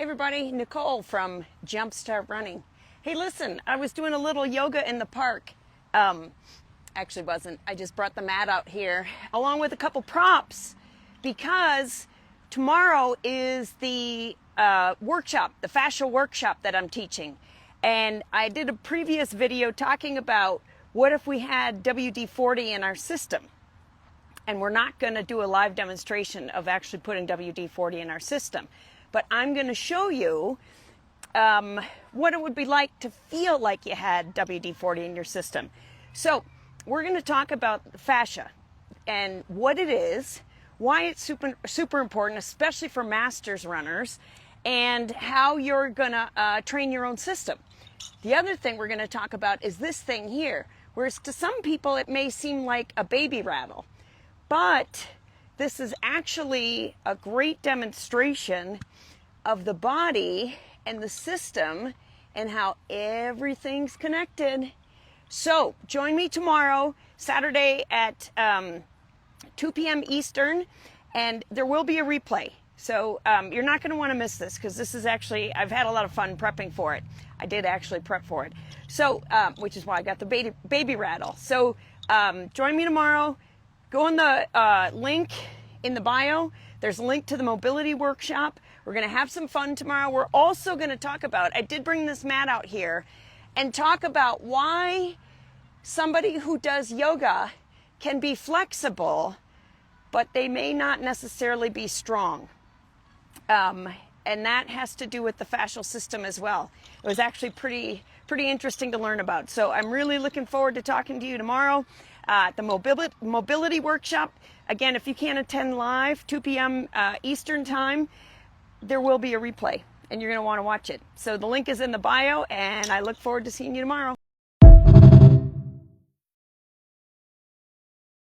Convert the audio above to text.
Hey everybody, Nicole from Jumpstart Running. Hey listen, I was doing a little yoga in the park. Actually wasn't. I just brought the mat out here along with a couple props because tomorrow is the workshop, the fascia workshop that I'm teaching. And I did a previous video talking about what if we had WD-40 in our system. And we're not going to do a live demonstration of actually putting WD-40 in our system. But I'm going to show you what it would be like to feel like you had WD-40 in your system. So we're going to talk about fascia and what it is, why it's super important, especially for masters runners, and how you're going to train your own system. The other thing we're going to talk about is this thing here, whereas to some people it may seem like a baby rattle, but this is actually a great demonstration of the body and the system and how everything's connected. So join me tomorrow, Saturday at 2 p.m. Eastern, and there will be a replay. So you're not going to want to miss this because this is actually, I've had a lot of fun prepping for it. I did actually prep for it. So, which is why I got the baby rattle. So join me tomorrow. Go on the link in the bio. There's a link to the mobility workshop. We're going to have some fun tomorrow. We're also going to talk about, I did bring this mat out here, and talk about why somebody who does yoga can be flexible, but they may not necessarily be strong. And that has to do with the fascial system as well. It was actually pretty interesting to learn about. So I'm really looking forward to talking to you tomorrow at the mobility workshop. Again, if you can't attend live, 2 p.m. Eastern time, there will be a replay and you're going to want to watch it. So the link is in the bio and I look forward to seeing you tomorrow.